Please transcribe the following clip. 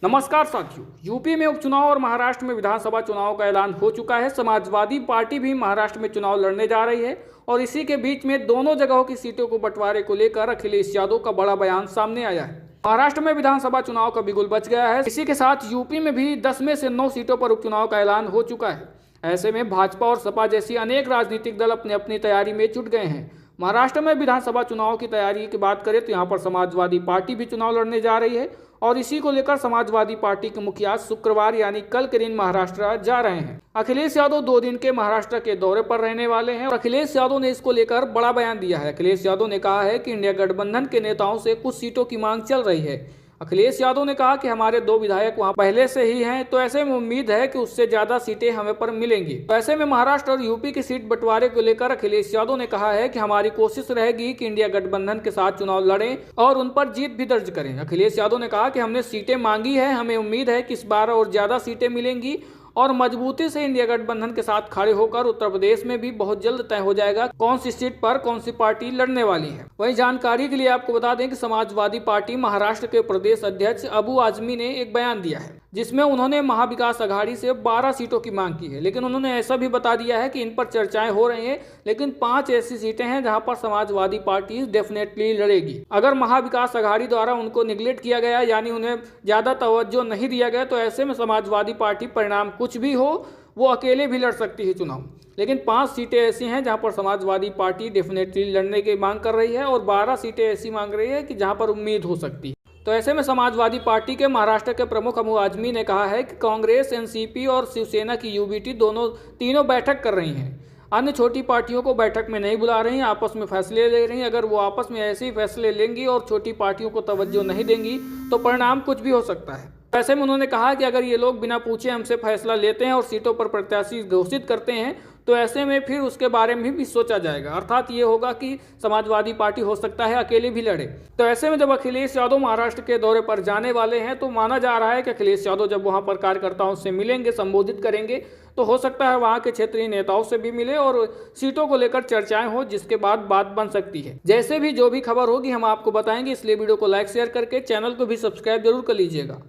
नमस्कार साथियों, यूपी में उपचुनाव और महाराष्ट्र में विधानसभा चुनाव का ऐलान हो चुका है। समाजवादी पार्टी भी महाराष्ट्र में चुनाव लड़ने जा रही है और इसी के बीच में दोनों जगहों की सीटों को बंटवारे को लेकर अखिलेश यादव का बड़ा बयान सामने आया है। महाराष्ट्र में विधानसभा चुनाव का बिगुल बच गया है। इसी के साथ यूपी में भी 10 में से 9 सीटों पर उपचुनाव का ऐलान हो चुका है। ऐसे में भाजपा और सपा जैसी अनेक राजनीतिक दल अपनी अपनी तैयारी में जुट गए हैं। महाराष्ट्र में विधानसभा चुनाव की तैयारी की बात करें तो यहाँ पर समाजवादी पार्टी भी चुनाव लड़ने जा रही है और इसी को लेकर समाजवादी पार्टी के मुखिया शुक्रवार यानी कल के दिन महाराष्ट्र जा रहे हैं। अखिलेश यादव 2 दिन के महाराष्ट्र के दौरे पर रहने वाले हैं और अखिलेश यादव ने इसको लेकर बड़ा बयान दिया है। अखिलेश यादव ने कहा है कि इंडिया गठबंधन के नेताओं से कुछ सीटों की मांग चल रही है। अखिलेश यादव ने कहा कि हमारे 2 विधायक वहां पहले से ही हैं, तो ऐसे में उम्मीद है कि उससे ज्यादा सीटें हमें पर मिलेंगी। तो ऐसे में महाराष्ट्र और यूपी की सीट बंटवारे को लेकर अखिलेश यादव ने कहा है कि हमारी कोशिश रहेगी कि इंडिया गठबंधन के साथ चुनाव लड़ें और उन पर जीत भी दर्ज करें। अखिलेश यादव ने कहा कि हमने सीटें मांगी है, हमें उम्मीद है कि इस बार और ज्यादा सीटें मिलेंगी और मजबूती से इंडिया गठबंधन के साथ खड़े होकर उत्तर प्रदेश में भी बहुत जल्द तय हो जाएगा कौन सी सीट पर कौन सी पार्टी लड़ने वाली है। वहीं जानकारी के लिए आपको बता दें कि समाजवादी पार्टी महाराष्ट्र के प्रदेश अध्यक्ष अबू आजमी ने एक बयान दिया है जिसमें उन्होंने महाविकास अघाड़ी से 12 सीटों की मांग की है, लेकिन उन्होंने ऐसा भी बता दिया है कि इन पर चर्चाएं हो रही हैं, लेकिन 5 ऐसी सीटें हैं जहां पर समाजवादी पार्टी डेफिनेटली लड़ेगी। अगर महाविकास अघाड़ी द्वारा उनको निगलेक्ट किया गया यानी उन्हें ज्यादा तवज्जो नहीं दिया गया तो ऐसे में समाजवादी पार्टी परिणाम कुछ भी हो वो अकेले भी लड़ सकती है चुनाव। लेकिन 5 सीटें ऐसी हैं जहां पर समाजवादी पार्टी डेफिनेटली लड़ने की मांग कर रही है और 12 सीटें ऐसी मांग रही है कि जहां पर उम्मीद हो सकती है। तो ऐसे में समाजवादी पार्टी के महाराष्ट्र के प्रमुख अबू आजमी ने कहा है कि कांग्रेस, एनसीपी और शिवसेना की यूबीटी तीनों बैठक कर रही हैं। अन्य छोटी पार्टियों को बैठक में नहीं बुला रही हैं, आपस में फैसले ले रही हैं। अगर वो आपस में ऐसे ही फैसले लेंगी और छोटी पार्टियों को तवज्जो नहीं देंगी तो परिणाम कुछ भी हो सकता है। ऐसे में उन्होंने कहा कि अगर ये लोग बिना पूछे हमसे फैसला लेते हैं और सीटों पर प्रत्याशी घोषित करते हैं तो ऐसे में फिर उसके बारे में भी सोचा जाएगा, अर्थात ये होगा कि समाजवादी पार्टी हो सकता है अकेले भी लड़े। तो ऐसे में जब अखिलेश यादव महाराष्ट्र के दौरे पर जाने वाले हैं तो माना जा रहा है कि अखिलेश यादव जब वहां पर कार्यकर्ताओं से मिलेंगे, संबोधित करेंगे तो हो सकता है वहां के क्षेत्रीय नेताओं से भी मिले और सीटों को लेकर चर्चाएं हो, जिसके बाद बात बन सकती है। जैसे भी जो भी खबर होगी हम आपको बताएंगे, इसलिए वीडियो को लाइक शेयर करके चैनल को भी सब्सक्राइब जरूर कर लीजिएगा।